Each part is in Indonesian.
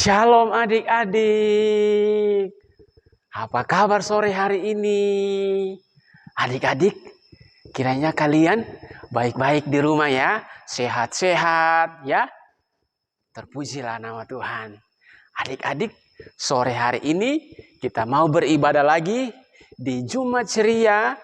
Shalom adik-adik. Apa kabar sore hari ini? Adik-adik, kiranya kalian baik-baik di rumah ya. Sehat-sehat ya. Terpujilah nama Tuhan. Adik-adik, sore hari ini kita mau beribadah lagi di Jumat Ceria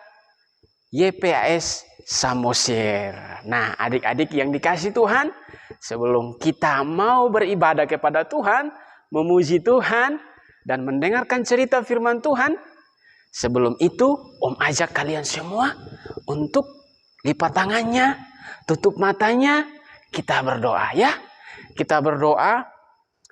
YPAS Samosir. Nah, adik-adik yang dikasih Tuhan, sebelum kita mau beribadah kepada Tuhan, memuji Tuhan, dan mendengarkan cerita firman Tuhan, sebelum itu Om ajak kalian semua untuk lipat tangannya, tutup matanya, kita berdoa ya. Kita berdoa.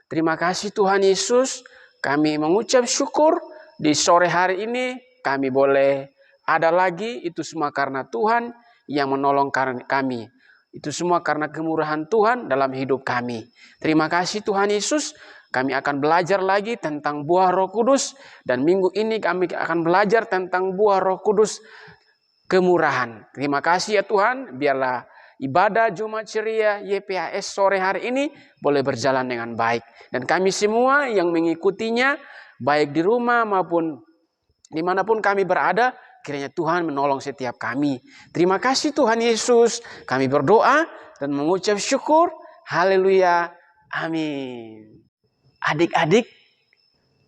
Terima kasih Tuhan Yesus, kami mengucap syukur di sore hari ini kami boleh ada lagi. Itu semua karena Tuhan yang menolong kami. Itu semua karena kemurahan Tuhan dalam hidup kami. Terima kasih Tuhan Yesus. Kami akan belajar lagi tentang buah Roh Kudus. Dan minggu ini kami akan belajar tentang buah Roh Kudus, kemurahan. Terima kasih ya Tuhan. Biarlah ibadah Jumat Ceria YPAS sore hari ini boleh berjalan dengan baik. Dan kami semua yang mengikutinya, baik di rumah maupun dimanapun kami berada, kiranya Tuhan menolong setiap kami. Terima kasih Tuhan Yesus. Kami berdoa dan mengucap syukur. Haleluya. Amin. Adik-adik,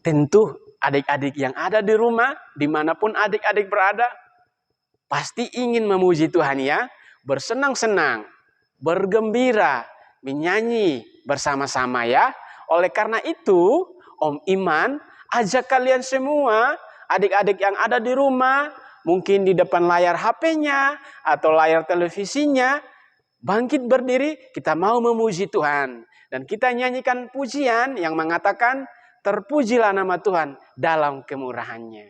tentu adik-adik yang ada di rumah, dimanapun adik-adik berada, pasti ingin memuji Tuhan ya. Bersenang-senang, bergembira, menyanyi bersama-sama ya. Oleh karena itu, Om Iman ajak kalian semua, adik-adik yang ada di rumah, mungkin di depan layar HP-nya atau layar televisinya, bangkit berdiri, kita mau memuji Tuhan. Dan kita nyanyikan pujian yang mengatakan, terpujilah nama Tuhan dalam kemurahannya.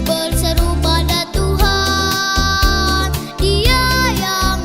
Berseru pada Tuhan, Dia yang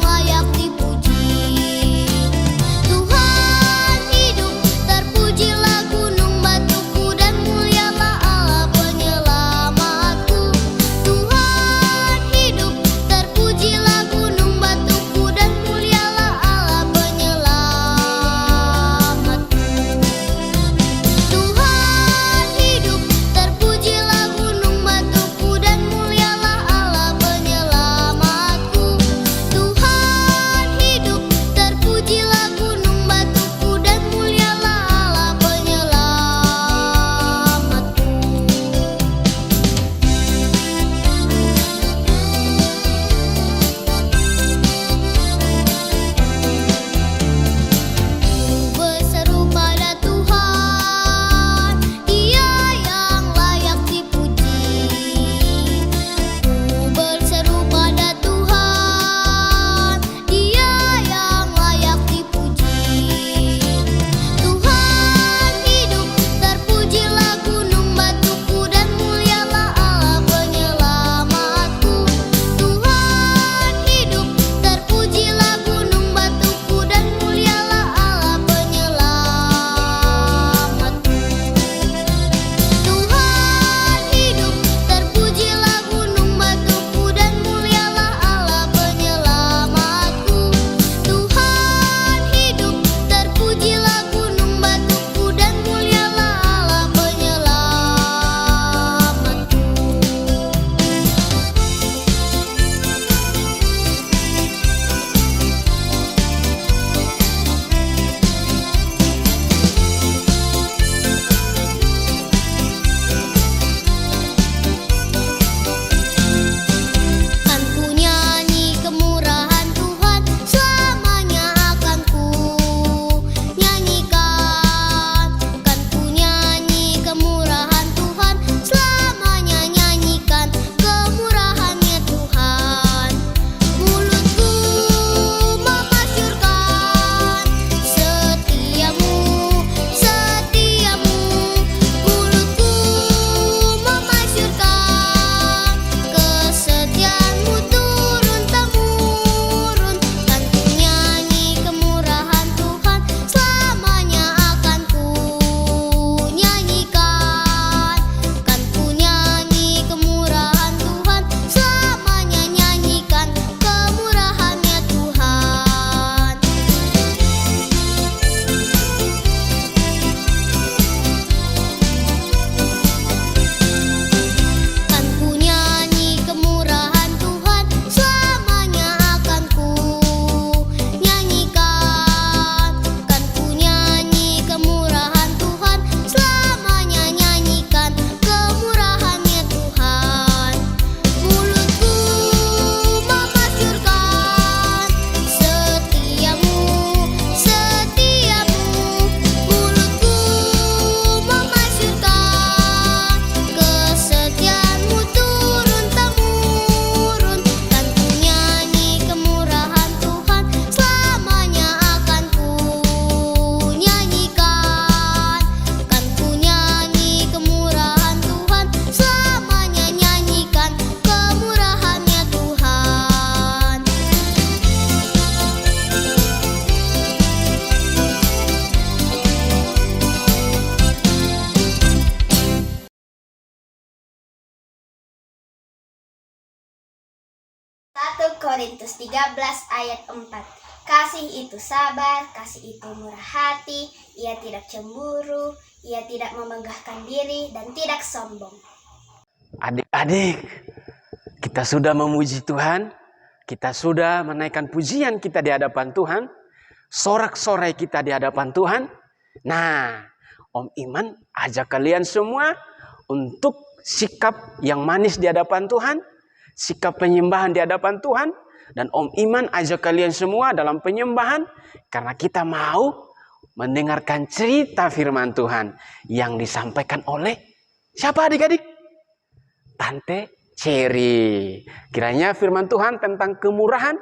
1 Korintus 13 ayat 4. Kasih itu sabar, kasih itu murah hati, ia tidak cemburu, ia tidak memegahkan diri, dan tidak sombong. Adik-adik, kita sudah memuji Tuhan, kita sudah menaikkan pujian kita di hadapan Tuhan, sorak-sorai kita di hadapan Tuhan. Nah, Om Iman ajak kalian semua untuk sikap yang manis di hadapan Tuhan, sikap penyembahan di hadapan Tuhan. Dan Om Iman ajak kalian semua dalam penyembahan karena kita mau mendengarkan cerita firman Tuhan yang disampaikan oleh siapa adik-adik? Tante Cherry. Kiranya firman Tuhan tentang kemurahan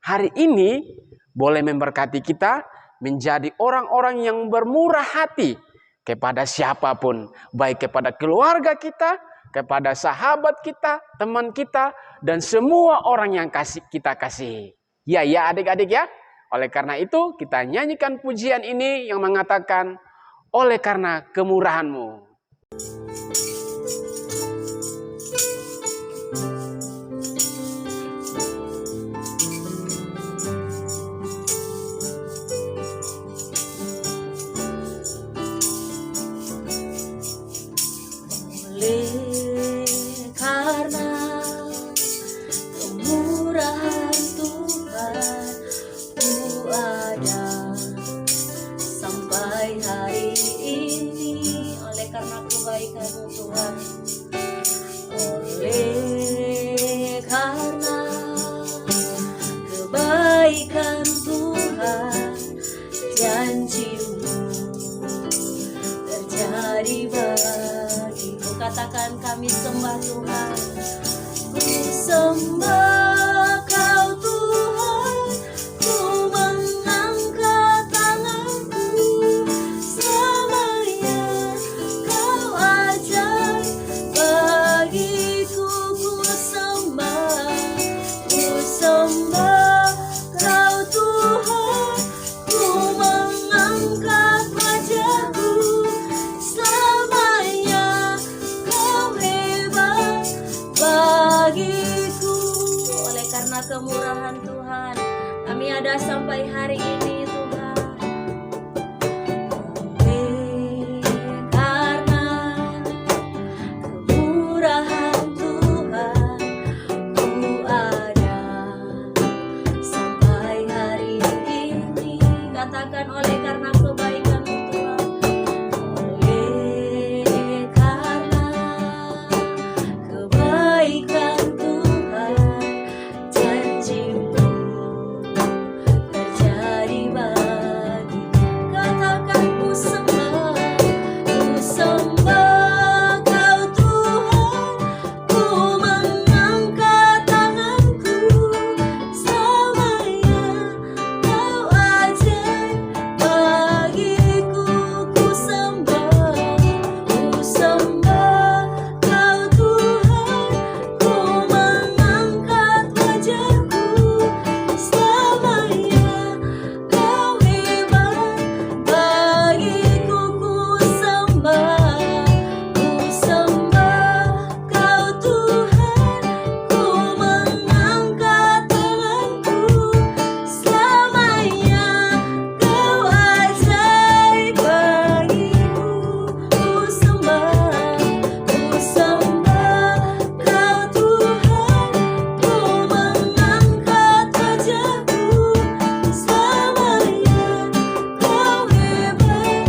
hari ini boleh memberkati kita menjadi orang-orang yang bermurah hati kepada siapapun, baik kepada keluarga kita, kepada sahabat kita, teman kita, dan semua orang yang kita kasihi. Ya adik-adik ya. Oleh karena itu kita nyanyikan pujian ini yang mengatakan, oleh karena kemurahan-Mu. Katakan kami sembah Tuhan, ku sembah Kau Tuhan, ku mengangkat tanganku, selamanya Kau ajaib bagiku, ku sembah Kau Tuhan, ku mengangkat wajahku, selamanya bagiku. Oleh karena kemurahan Tuhan, kami ada sampai hari ini Tuhan. Oleh karena kemurahan Tuhan, ku ada sampai hari ini. Katakan oleh karena kebaikan-Mu Tuhan. Oleh karena kebaikan Tuhan, janji-Mu terjadi bagi. Katakan ku sembah Kau Tuhan, ku mengangkat tanganku, selamanya Kau ajaib bagiku, ku sembah Kau Tuhan, ku mengangkat wajahku, selamanya Kau hebat bagiku, ku sembah Kau Tuhan, ku mengangkat tanganku, selamanya Kau ajaib bagiku, ku sembah Kau Tuhan, ku mengangkat wajahku, selamanya Kau hebat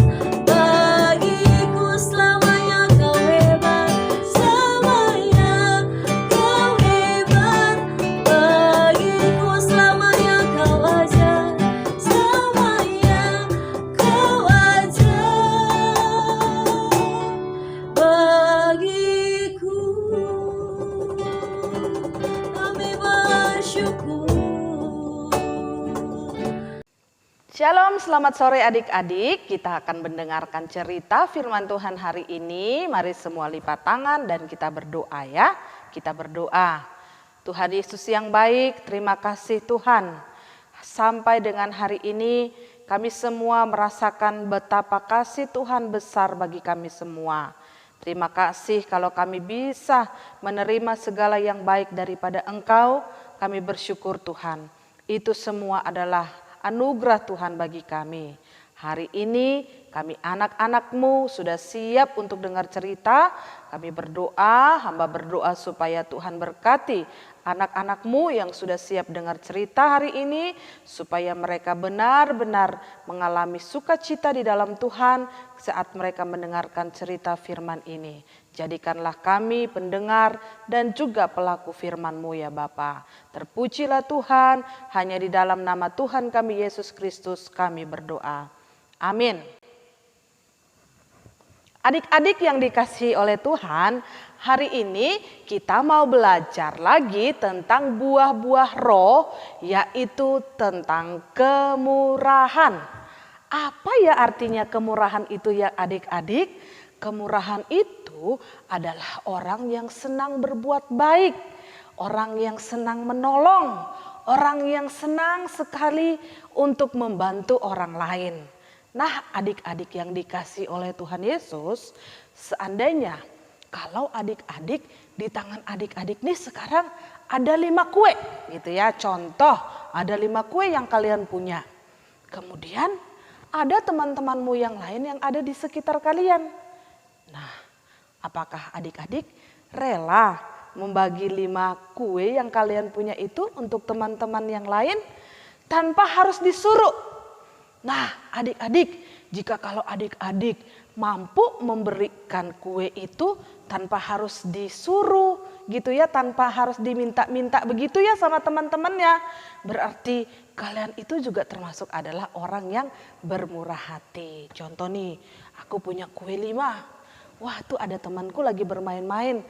bagiku, selamanya Kau hebat, selamanya Kau hebat bagiku, selamanya Kau ajaib, selamanya Kau ajaib bagiku. Kami bersyukur. Shalom, selamat sore adik-adik. Kita akan mendengarkan cerita firman Tuhan hari ini. Mari semua lipat tangan dan kita berdoa ya. Kita berdoa. Tuhan Yesus yang baik, terima kasih Tuhan. Sampai dengan hari ini kami semua merasakan betapa kasih Tuhan besar bagi kami semua. Terima kasih kalau kami bisa menerima segala yang baik daripada Engkau. kami bersyukur Tuhan. Itu semua adalah anugerah Tuhan bagi kami. Hari ini kami anak-anak-Mu sudah siap untuk dengar cerita. Kami berdoa, hamba berdoa supaya Tuhan berkati anak-anak-Mu yang sudah siap dengar cerita hari ini. Supaya mereka benar-benar mengalami sukacita di dalam Tuhan saat mereka mendengarkan cerita firman ini. Jadikanlah kami pendengar dan juga pelaku firman-Mu ya Bapa. Terpujilah Tuhan, hanya di dalam nama Tuhan kami Yesus Kristus kami berdoa. Amin. Adik-adik yang dikasihi oleh Tuhan, hari ini kita mau belajar lagi tentang buah-buah roh, yaitu tentang kemurahan. Apa ya artinya kemurahan itu ya adik-adik? Kemurahan itu adalah orang yang senang berbuat baik, orang yang senang menolong, orang yang senang sekali untuk membantu orang lain. Nah, adik-adik yang dikasihi oleh Tuhan Yesus, seandainya kalau adik-adik di tangan adik-adik nih sekarang ada 5 kue gitu ya. Contoh, ada 5 kue yang kalian punya. Kemudian ada teman-temanmu yang lain yang ada di sekitar kalian. Nah, apakah adik-adik rela membagi 5 kue yang kalian punya itu untuk teman-teman yang lain tanpa harus disuruh? Nah, adik-adik, jika kalau adik-adik mampu memberikan kue itu tanpa harus disuruh gitu ya, tanpa harus diminta-minta begitu ya sama teman-temannya, berarti kalian itu juga termasuk adalah orang yang bermurah hati. Contoh nih, aku punya kue 5. Wah, tuh ada temanku lagi bermain-main.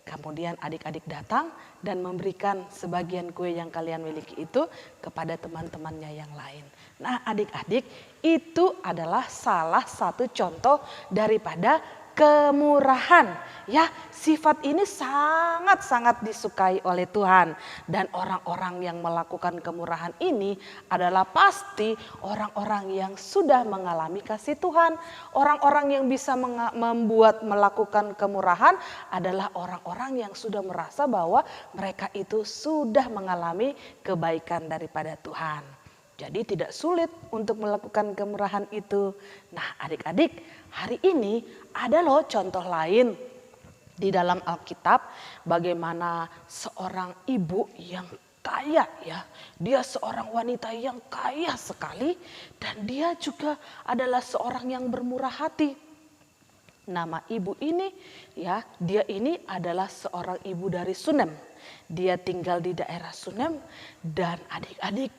Kemudian adik-adik datang dan memberikan sebagian kue yang kalian miliki itu kepada teman-temannya yang lain. Nah, adik-adik, itu adalah salah satu contoh daripada kemurahan. Ya, sifat ini sangat-sangat disukai oleh Tuhan. Dan orang-orang yang melakukan kemurahan ini adalah pasti orang-orang yang sudah mengalami kasih Tuhan. Orang-orang yang bisa melakukan kemurahan adalah orang-orang yang sudah merasa bahwa mereka itu sudah mengalami kebaikan daripada Tuhan. Jadi tidak sulit untuk melakukan kemurahan itu. Nah, adik-adik, hari ini ada loh contoh lain di dalam Alkitab bagaimana seorang ibu yang kaya ya. Dia seorang wanita yang kaya sekali dan dia juga adalah seorang yang bermurah hati. Nama ibu ini ya, dia ini adalah seorang ibu dari Sunem. Dia tinggal di daerah Sunem dan adik-adik,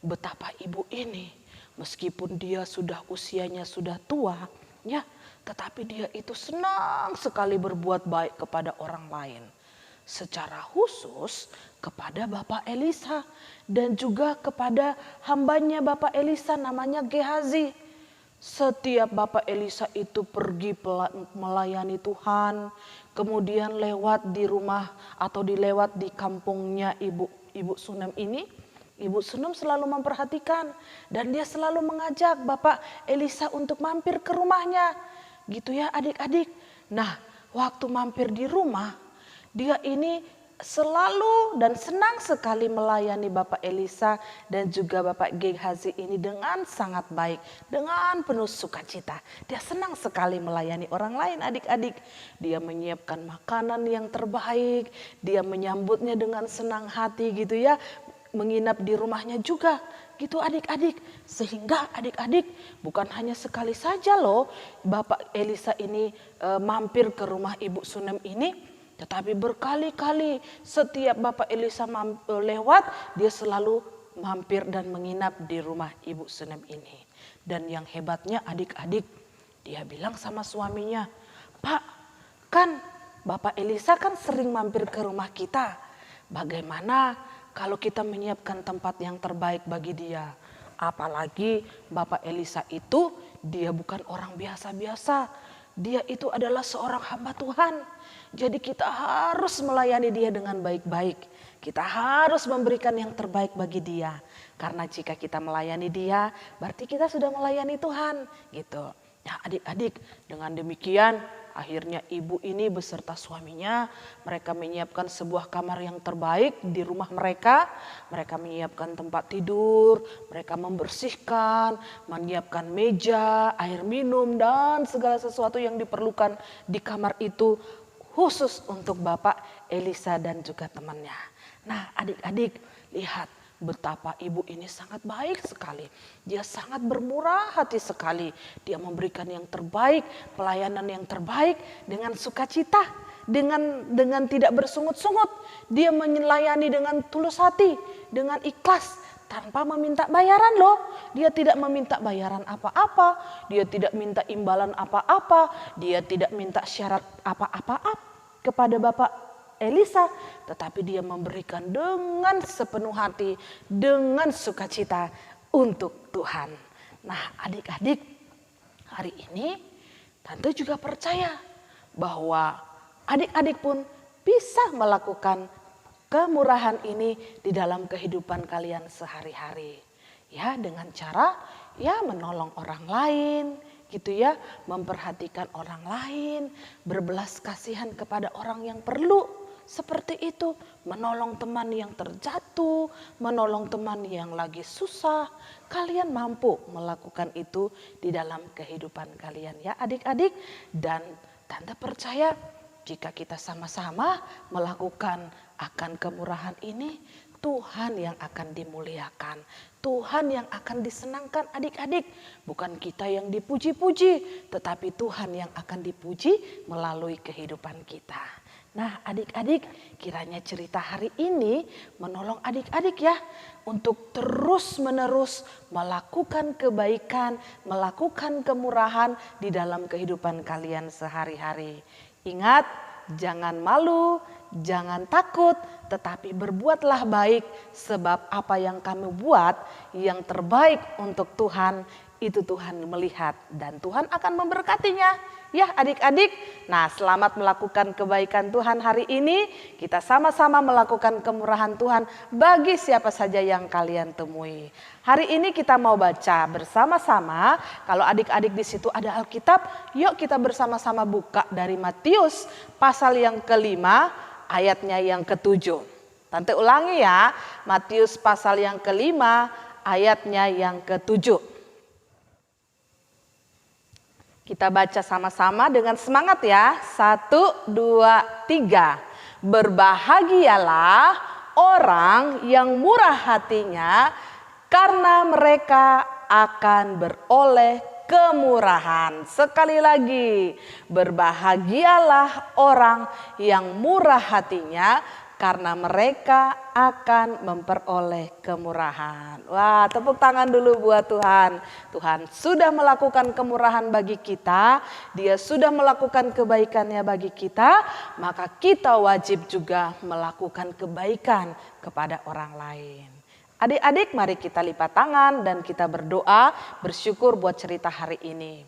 betapa ibu ini meskipun dia sudah usianya sudah tua ya, tetapi dia itu senang sekali berbuat baik kepada orang lain. Secara khusus kepada Bapak Elisa dan juga kepada hambanya Bapak Elisa namanya Gehazi. Setiap Bapak Elisa itu pergi melayani Tuhan, kemudian lewat di rumah atau dilewat di kampungnya ibu Sunem ini. Ibu Sunem selalu memperhatikan dan dia selalu mengajak Bapak Elisa untuk mampir ke rumahnya. Gitu ya adik-adik. Nah, waktu mampir di rumah, dia ini selalu dan senang sekali melayani Bapak Elisa dan juga Bapak Gehazi ini dengan sangat baik, dengan penuh sukacita. Dia senang sekali melayani orang lain adik-adik. Dia menyiapkan makanan yang terbaik, dia menyambutnya dengan senang hati gitu ya. Menginap di rumahnya juga gitu adik-adik, sehingga adik-adik bukan hanya sekali saja loh Bapak Elisa ini mampir ke rumah Ibu Sunem ini, tetapi berkali-kali setiap Bapak Elisa lewat dia selalu mampir dan menginap di rumah Ibu Sunem ini. Dan yang hebatnya adik-adik, dia bilang sama suaminya, "Pak, kan Bapak Elisa kan sering mampir ke rumah kita, bagaimana kalau kita menyiapkan tempat yang terbaik bagi dia? Apalagi Bapak Elisa itu dia bukan orang biasa-biasa. Dia itu adalah seorang hamba Tuhan. Jadi kita harus melayani dia dengan baik-baik. Kita harus memberikan yang terbaik bagi dia. Karena jika kita melayani dia, berarti kita sudah melayani Tuhan." Gitu. Ya adik-adik, dengan demikian akhirnya ibu ini beserta suaminya, mereka menyiapkan sebuah kamar yang terbaik di rumah mereka. Mereka menyiapkan tempat tidur, mereka membersihkan, menyiapkan meja, air minum, dan segala sesuatu yang diperlukan di kamar itu khusus untuk Bapak Elisa dan juga temannya. Nah adik-adik, lihat betapa ibu ini sangat baik sekali. Dia sangat bermurah hati sekali. Dia memberikan yang terbaik, pelayanan yang terbaik dengan sukacita, dengan tidak bersungut-sungut. Dia melayani dengan tulus hati, dengan ikhlas, tanpa meminta bayaran loh. Dia tidak meminta bayaran apa-apa, dia tidak minta imbalan apa-apa, dia tidak minta syarat apa-apa kepada Bapak Elisa, tetapi dia memberikan dengan sepenuh hati, dengan sukacita untuk Tuhan. Nah adik-adik, hari ini Tante juga percaya bahwa adik-adik pun bisa melakukan kemurahan ini di dalam kehidupan kalian sehari-hari. Ya, dengan cara ya menolong orang lain, gitu ya, memperhatikan orang lain, berbelas kasihan kepada orang yang perlu. Seperti itu, menolong teman yang terjatuh, menolong teman yang lagi susah. Kalian mampu melakukan itu di dalam kehidupan kalian ya adik-adik. Dan Tante percaya jika kita sama-sama melakukan akan kemurahan ini, Tuhan yang akan dimuliakan, Tuhan yang akan disenangkan adik-adik. Bukan kita yang dipuji-puji, tetapi Tuhan yang akan dipuji melalui kehidupan kita. Nah adik-adik, kiranya cerita hari ini menolong adik-adik ya untuk terus-menerus melakukan kebaikan, melakukan kemurahan di dalam kehidupan kalian sehari-hari. Ingat, jangan malu, jangan takut, tetapi berbuatlah baik, sebab apa yang kami buat yang terbaik untuk Tuhan, itu Tuhan melihat dan Tuhan akan memberkatinya. Ya adik-adik, nah selamat melakukan kebaikan Tuhan hari ini. Kita sama-sama melakukan kemurahan Tuhan bagi siapa saja yang kalian temui. Hari ini kita mau baca bersama-sama. Kalau adik-adik di situ ada Alkitab, yuk kita bersama-sama buka dari Matius pasal yang ke-5 ayatnya yang ke-7. Tante ulangi ya, Matius pasal yang ke-5 ayatnya yang ke-7. Kita baca sama-sama dengan semangat ya. 1, 2, 3. Berbahagialah orang yang murah hatinya, karena mereka akan beroleh kemurahan. Sekali lagi, berbahagialah orang yang murah hatinya, karena mereka akan memperoleh kemurahan. Wah, tepuk tangan dulu buat Tuhan. Tuhan sudah melakukan kemurahan bagi kita, Dia sudah melakukan kebaikannya bagi kita, maka kita wajib juga melakukan kebaikan kepada orang lain. Adik-adik, mari kita lipat tangan dan kita berdoa, bersyukur buat cerita hari ini.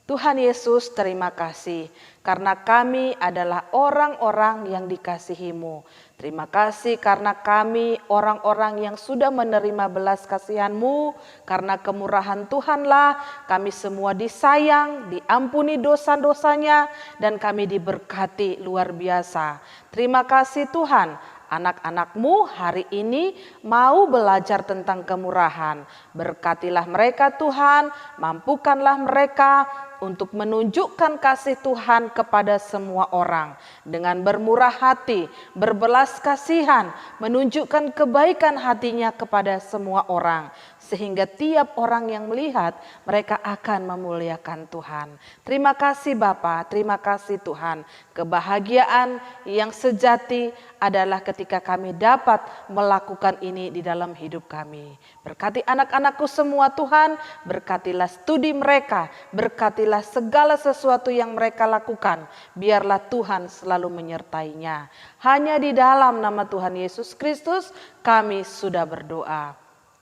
Tuhan Yesus, terima kasih karena kami adalah orang-orang yang dikasihi-Mu. Terima kasih karena kami orang-orang yang sudah menerima belas kasihan-Mu. Karena kemurahan Tuhanlah kami semua disayang, diampuni dosa-dosanya, dan kami diberkati luar biasa. Terima kasih Tuhan. Anak-anak-Mu hari ini mau belajar tentang kemurahan. Berkatilah mereka Tuhan, mampukanlah mereka untuk menunjukkan kasih Tuhan kepada semua orang. Dengan bermurah hati, berbelas kasihan, menunjukkan kebaikan hatinya kepada semua orang. Sehingga tiap orang yang melihat, mereka akan memuliakan Tuhan. Terima kasih Bapa, terima kasih Tuhan. Kebahagiaan yang sejati adalah ketika kami dapat melakukan ini di dalam hidup kami. Berkati anak-anakku semua Tuhan, berkatilah studi mereka, berkatilah segala sesuatu yang mereka lakukan. Biarlah Tuhan selalu menyertainya. Hanya di dalam nama Tuhan Yesus Kristus kami sudah berdoa.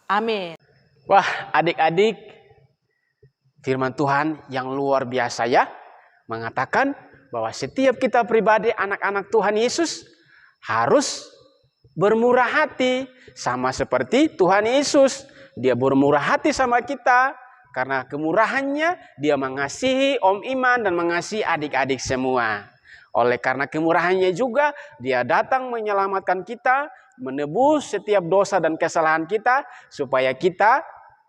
Amin. Wah, adik-adik, firman Tuhan yang luar biasa ya, mengatakan bahwa setiap kita pribadi anak-anak Tuhan Yesus harus bermurah hati sama seperti Tuhan Yesus. Dia bermurah hati sama kita karena kemurahannya dia mengasihi Om Iman dan mengasihi adik-adik semua. Oleh karena kemurahannya juga dia datang menyelamatkan kita, menebus setiap dosa dan kesalahan kita, supaya kita,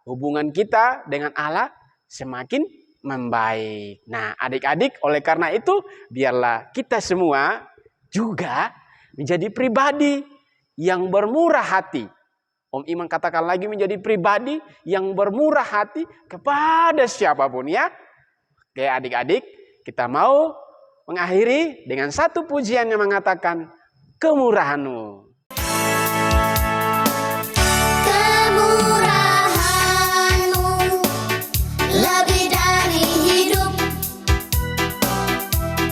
hubungan kita dengan Allah semakin membaik. Nah, adik-adik, oleh karena itu biarlah kita semua juga menjadi pribadi yang bermurah hati. Om Iman katakan lagi, menjadi pribadi yang bermurah hati kepada siapapun ya. Oke adik-adik, kita mau mengakhiri dengan satu pujian yang mengatakan kemurahan-Mu. Kemurahan-Mu lebih dari hidup.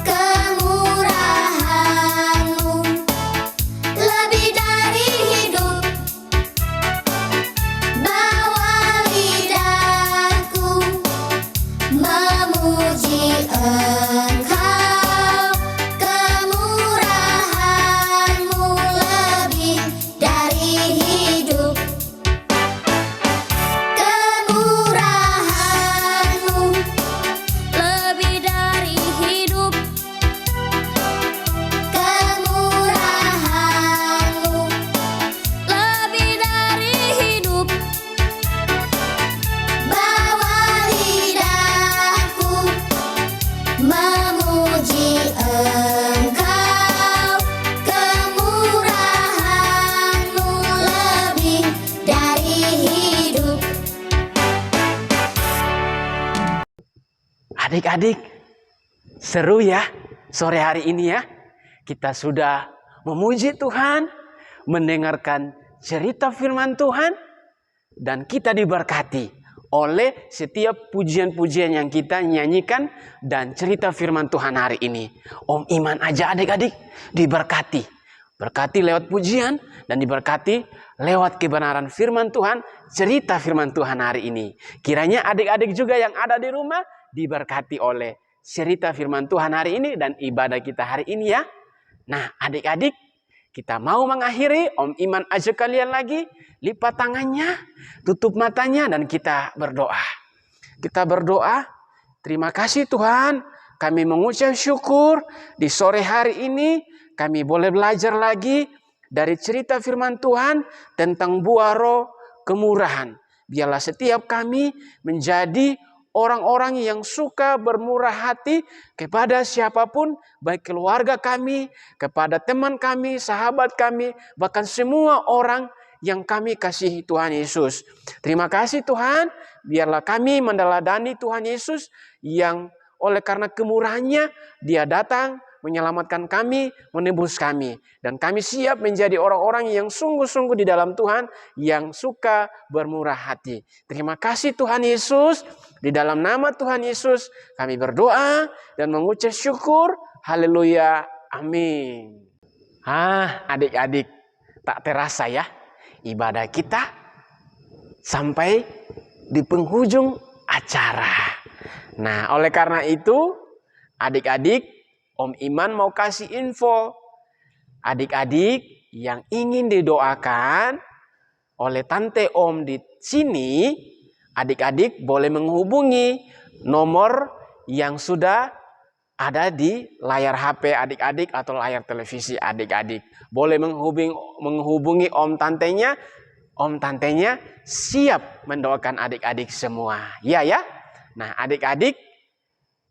Kemurahan-Mu lebih dari hidup. Bawa lidahku memuji Engkau. Kemurahan-Mu lebih dari hidup. Kemurahan-Mu lebih dari hidup. Kemurahan-Mu Lebih dari hidup. bawa lidahku memuji Engkau. Kemurahan-Mu lebih dari hidup. Adik-adik, seru ya sore hari ini ya. Kita sudah memuji Tuhan, mendengarkan cerita firman Tuhan, dan kita diberkati oleh setiap pujian-pujian yang kita nyanyikan dan cerita firman Tuhan hari ini. Om Iman aja adik-adik diberkati. Berkati lewat pujian dan diberkati lewat kebenaran firman Tuhan, cerita firman Tuhan hari ini. Kiranya adik-adik juga yang ada di rumah diberkati oleh cerita firman Tuhan hari ini dan ibadah kita hari ini ya. Nah adik-adik, kita mau mengakhiri. Om Iman ajak kalian lagi lipat tangannya, tutup matanya, dan kita berdoa. Kita berdoa, terima kasih Tuhan, kami mengucap syukur di sore hari ini kami boleh belajar lagi dari cerita firman Tuhan tentang buah roh kemurahan. Biarlah setiap kami menjadi orang-orang yang suka bermurah hati kepada siapapun, baik keluarga kami, kepada teman kami, sahabat kami, bahkan semua orang yang kami kasihi Tuhan Yesus. Terima kasih Tuhan, biarlah kami meneladani Tuhan Yesus yang oleh karena kemurahannya dia datang menyelamatkan kami, menebus kami. Dan kami siap menjadi orang-orang yang sungguh-sungguh di dalam Tuhan, yang suka bermurah hati. Terima kasih Tuhan Yesus. Di dalam nama Tuhan Yesus kami berdoa dan mengucap syukur. Haleluya. Amin. Adik-adik, tak terasa ya ibadah kita sampai di penghujung acara. Nah, oleh karena itu adik-adik, Om Iman mau kasih info. Adik-adik yang ingin didoakan oleh Tante Om di sini, adik-adik boleh menghubungi nomor yang sudah ada di layar HP adik-adik atau layar televisi adik-adik. Boleh menghubungi Om Tantenya. Om Tantenya siap mendoakan adik-adik semua. Ya. Nah adik-adik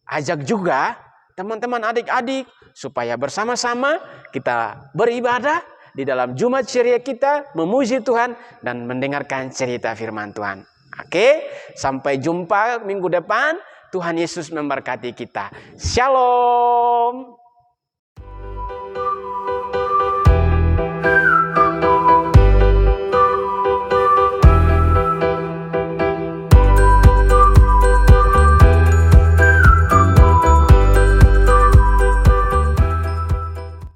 ajak juga teman-teman adik-adik supaya bersama-sama kita beribadah di dalam Jumat ceria kita, memuji Tuhan dan mendengarkan cerita firman Tuhan. Oke, sampai jumpa minggu depan. Tuhan Yesus memberkati kita. Shalom.